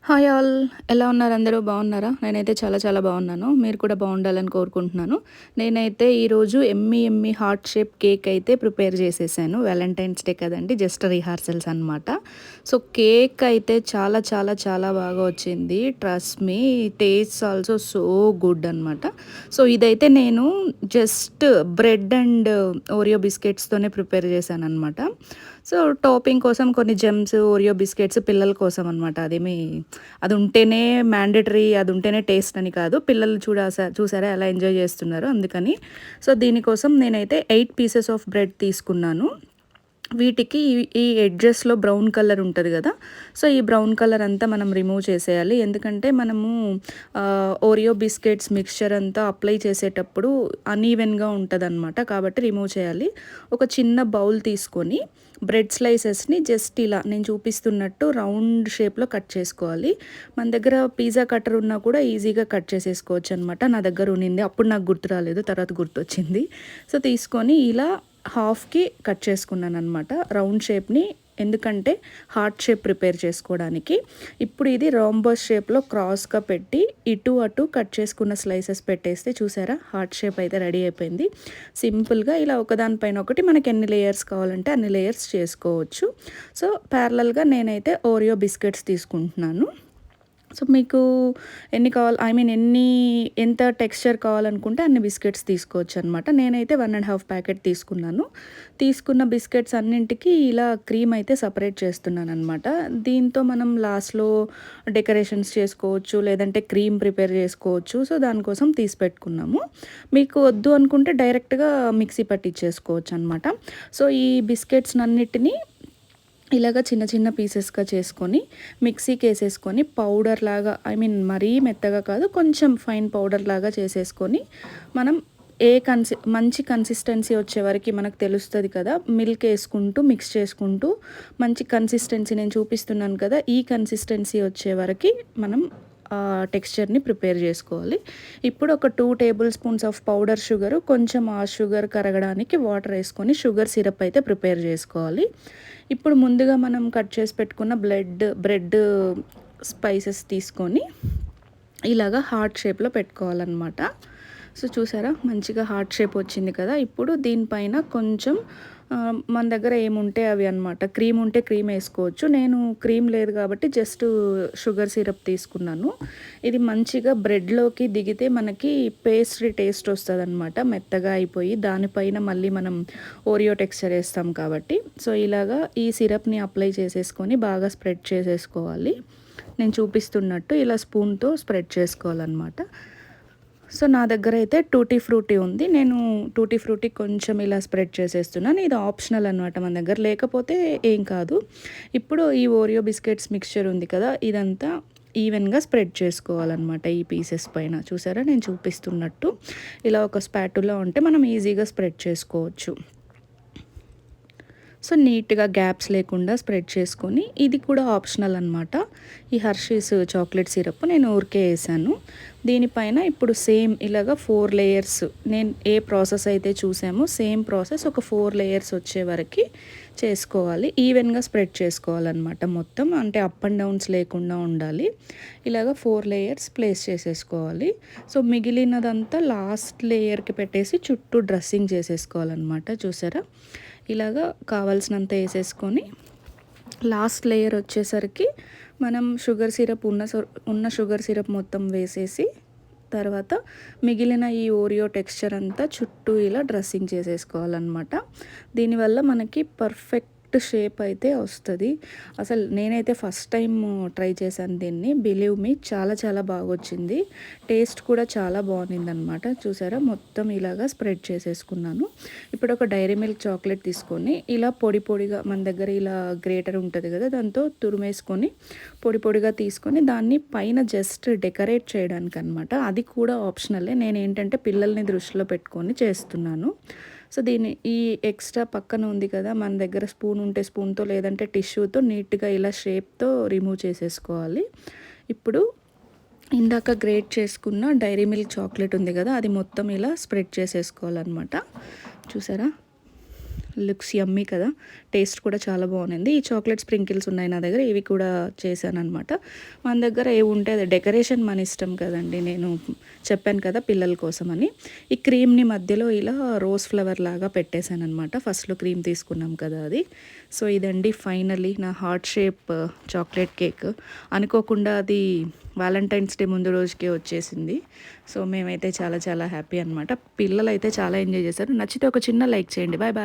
Hi all, ఎలా ఉన్నారు? అందరూ బాగున్నారా? నేనైతే చాలా చాలా బాగున్నాను. మీరు కూడా బాగుండాలని కోరుకుంటున్నాను. నేనైతే ఈరోజు yummy yummy heart shape cake అయితే ప్రిపేర్ చేసేసాను. వ్యాలంటైన్స్ డే కదండి, జస్ట్ రిహార్సల్స్ అనమాట. సో కేక్ అయితే చాలా చాలా చాలా బాగా వచ్చింది. Trust me, taste also so good అనమాట. సో ఇదైతే నేను జస్ట్ బ్రెడ్ అండ్ ఓరియో బిస్కెట్స్తోనే ప్రిపేర్ చేశాను అనమాట. సో టాపింగ్ కోసం కొన్ని జెమ్స్, ఓరియో బిస్కెట్స్ పిల్లల కోసం అనమాట. అది ఉంటేనే మ్యాండేటరీ, అది ఉంటేనే టేస్ట్ అని కాదు. పిల్లలు చూసారా ఎలా ఎంజాయ్ చేస్తున్నారు, అందుకని. సో దీనికోసం నేనైతే 8 పీసెస్ ఆఫ్ బ్రెడ్ తీసుకున్నాను. వీటికి ఈ ఎడ్జెస్లో బ్రౌన్ కలర్ ఉంటుంది కదా, సో ఈ బ్రౌన్ కలర్ అంతా మనం రిమూవ్ చేసేయాలి. ఎందుకంటే మనము ఓరియో బిస్కెట్స్ మిక్స్చర్ అంతా అప్లై చేసేటప్పుడు అన్ఈవెన్గా ఉంటుంది అనమాట, కాబట్టి రిమూవ్ చేయాలి. ఒక చిన్న బౌల్ తీసుకొని బ్రెడ్ స్లైసెస్ని జస్ట్ ఇలా నేను చూపిస్తున్నట్టు రౌండ్ షేప్లో కట్ చేసుకోవాలి. మన దగ్గర పిజ్జా కట్టర్ ఉన్నా కూడా ఈజీగా కట్ చేసేసుకోవచ్చు అనమాట. నా దగ్గర ఉన్నింది, అప్పుడు నాకు గుర్తు రాలేదు, తర్వాత గుర్తొచ్చింది. సో తీసుకొని ఇలా హాఫ్కి కట్ చేసుకున్నాను అనమాట రౌండ్ షేప్ని, ఎందుకంటే హార్ట్ షేప్ ప్రిపేర్ చేసుకోవడానికి. ఇప్పుడు ఇది రాంబస్ షేప్లో క్రాస్గా పెట్టి ఇటు అటు కట్ చేసుకున్న స్లైసెస్ పెట్టేస్తే చూసారా హార్ట్ షేప్ అయితే రెడీ అయిపోయింది. సింపుల్గా ఇలా ఒకదానిపైన ఒకటి మనకి ఎన్ని లేయర్స్ కావాలంటే అన్ని లేయర్స్ చేసుకోవచ్చు. సో ప్యారలల్గా నేనైతే ఓరియో బిస్కెట్స్ తీసుకుంటున్నాను. సో మీకు ఎన్ని కావాలి, ఎంత టెక్స్చర్ కావాలనుకుంటే అన్ని బిస్కెట్స్ తీసుకోవచ్చు అనమాట. నేనైతే 1.5 ప్యాకెట్ తీసుకున్నాను. తీసుకున్న బిస్కెట్స్ అన్నింటికి ఇలా క్రీమ్ అయితే సపరేట్ చేస్తున్నాను అనమాట. దీంతో మనం లాస్ట్లో డెకరేషన్స్ చేసుకోవచ్చు, లేదంటే క్రీమ్ ప్రిపేర్ చేసుకోవచ్చు. సో దానికోసం తీసి పెట్టుకున్నాము. మీకు వద్దు అనుకుంటే డైరెక్ట్గా మిక్సీ పట్టించేసుకోవచ్చు అనమాట. సో ఈ బిస్కెట్స్ అన్నిటినీ ఇలాగ చిన్న చిన్న పీసెస్గా చేసుకొని మిక్సీకి వేసేసుకొని పౌడర్ లాగా, మరీ మెత్తగా కాదు, కొంచెం ఫైన్ పౌడర్ లాగా చేసేసుకొని మనం మంచి కన్సిస్టెన్సీ వచ్చే వరకు మనకు తెలుస్తుంది కదా, మిల్క్ వేసుకుంటూ మిక్స్ చేసుకుంటూ మంచి కన్సిస్టెన్సీ నేను చూపిస్తున్నాను కదా, ఈ కన్సిస్టెన్సీ వచ్చే వరకు మనం టెక్స్చర్ని ప్రిపేర్ చేసుకోవాలి. ఇప్పుడు ఒక 2 table spoons of powder sugar, కొంచెం ఆ షుగర్ కరగడానికి వాటర్ వేసుకొని షుగర్ సిరప్ అయితే ప్రిపేర్ చేసుకోవాలి. ఇప్పుడు ముందుగా మనం కట్ చేసి పెట్టుకున్న బ్రెడ్ స్పైసెస్ తీసుకొని ఇలాగా హార్ట్ షేప్లో పెట్టుకోవాలన్నమాట. సో చూసారా మంచిగా హార్ట్ షేప్ వచ్చింది కదా. ఇప్పుడు దీనిపైన కొంచెం మన దగ్గర ఏముంటే అవి అనమాట, క్రీమ్ ఉంటే క్రీమ్ వేసుకోవచ్చు. నేను క్రీమ్ లేదు కాబట్టి జస్ట్ షుగర్ సిరప్ తీసుకున్నాను. ఇది మంచిగా బ్రెడ్లోకి దిగితే మనకి పేస్ట్రీ టేస్ట్ వస్తుంది అనమాట, మెత్తగా అయిపోయి దానిపైన మళ్ళీ మనం ఓరియో టెక్స్చర్ వేస్తాం కాబట్టి. సో ఇలాగా ఈ సిరప్ని అప్లై చేసేసుకొని బాగా స్ప్రెడ్ చేసేసుకోవాలి. నేను చూపిస్తున్నట్టు ఇలా స్పూన్తో స్ప్రెడ్ చేసుకోవాలన్నమాట. సో నా దగ్గర అయితే టూటీ ఫ్రూటీ ఉంది, నేను టూటీ ఫ్రూటీ కొంచెం ఇలా స్ప్రెడ్ చేసేస్తున్నాను. ఇది ఆప్షనల్ అనమాట, మన దగ్గర లేకపోతే ఏం కాదు. ఇప్పుడు ఈ ఓరియో బిస్కెట్స్ మిక్స్చర్ ఉంది కదా, ఇదంతా ఈవెన్గా స్ప్రెడ్ చేసుకోవాలన్నమాట ఈ పీసెస్ పైన. చూసారా నేను చూపిస్తున్నట్టు ఇలా ఒక స్పాటులా ఉంటే మనం ఈజీగా స్ప్రెడ్ చేసుకోవచ్చు. సో నీట్గా గ్యాప్స్ లేకుండా స్ప్రెడ్ చేసుకొని, ఇది కూడా ఆప్షనల్ అనమాట. ఈ హర్షీస్ చాక్లెట్ సిరప్ నేను ఊరికే వేసాను. దీనిపైన ఇప్పుడు సేమ్ ఇలాగా 4 లేయర్స్, నేను ఏ ప్రాసెస్ అయితే చూసామో సేమ్ ప్రాసెస్ ఒక 4 లేయర్స్ వచ్చే వరకు చేసుకోవాలి. ఈవెన్గా స్ప్రెడ్ చేసుకోవాలన్నమాట మొత్తం, అంటే అప్ అండ్ డౌన్స్ లేకుండా ఉండాలి. ఇలాగ 4 లేయర్స్ ప్లేస్ చేసేసుకోవాలి. సో మిగిలినదంతా లాస్ట్ లేయర్కి పెట్టేసి చుట్టూ డ్రెస్సింగ్ చేసేసుకోవాలన్నమాట. చూసారా ఇలాగా కావాల్సినంత వేసేసుకొని లాస్ట్ లేయర్ వచ్చేసరికి మనం షుగర్ సిరప్ ఉన్న షుగర్ సిరప్ మొత్తం వేసేసి తర్వాత మిగిలిన ఈ ఓరియో టెక్స్చర్ అంతా చుట్టూ ఇలా డ్రెస్సింగ్ చేసేసుకోవాలన్నమాట. దీనివల్ల మనకి పర్ఫెక్ట్ షేప్ అయితే వస్తుంది. అసలు నేనైతే ఫస్ట్ టైం ట్రై చేశాను దీన్ని, బిలీవ్ మీ చాలా చాలా బాగా వచ్చింది. టేస్ట్ కూడా చాలా బాగుంది అనమాట. చూసారా మొత్తం ఇలాగా స్ప్రెడ్ చేసేసుకున్నాను. ఇప్పుడు ఒక డైరీ మిల్క్ చాక్లెట్ తీసుకొని ఇలా పొడి పొడిగా, మన దగ్గర ఇలా గ్రేటర్ ఉంటుంది కదా, దాంతో తురిమేసుకొని పొడి పొడిగా తీసుకొని దాన్ని పైన జస్ట్ డెకరేట్ చేయడానికి అనమాట. అది కూడా ఆప్షనలే, నేను ఏంటంటే పిల్లల్ని దృష్టిలో పెట్టుకొని చేస్తున్నాను. సో ఈ ఎక్స్ట్రా పక్కన ఉంది కదా, మన దగ్గర స్పూన్ ఉంటే స్పూన్తో, లేదంటే టిష్యూతో నీట్గా ఇలా షేప్తో రిమూవ్ చేసేసుకోవాలి. ఇప్పుడు ఇందాక గ్రేట్ చేసుకున్న డైరీ మిల్క్ చాక్లెట్ ఉంది కదా, అది మొత్తం ఇలా స్ప్రెడ్ చేసేసుకోవాలన్నమాట. చూసారా లుక్స్ యమ్మీ కదా, టేస్ట్ కూడా చాలా బాగుంది. ఈ చాక్లెట్ స్ప్రింకిల్స్ ఉన్నాయి నా దగ్గర, ఇవి కూడా చేశానమాట. మన దగ్గర ఏవి ఉంటే అది, డెకరేషన్ మన ఇష్టం కదండి. నేను చెప్పాను కదా పిల్లల కోసం అని. ఈ క్రీమ్ని మధ్యలో ఇలా రోజ్ ఫ్లవర్ లాగా పెట్టేశాను అనమాట. ఫస్ట్లో క్రీమ్ తీసుకున్నాం కదా అది. సో ఇదండి ఫైనల్లీ నా హార్ట్ షేప్ చాక్లెట్ కేక్. అనుకోకుండా అది వ్యాలంటైన్స్ డే ముందు రోజుకే వచ్చేసింది. సో మేమైతే చాలా చాలా హ్యాపీ అనమాట. పిల్లలు అయితే చాలా ఎంజాయ్ చేశారు. నచ్చితే ఒక చిన్న లైక్ చేయండి. Bye bye.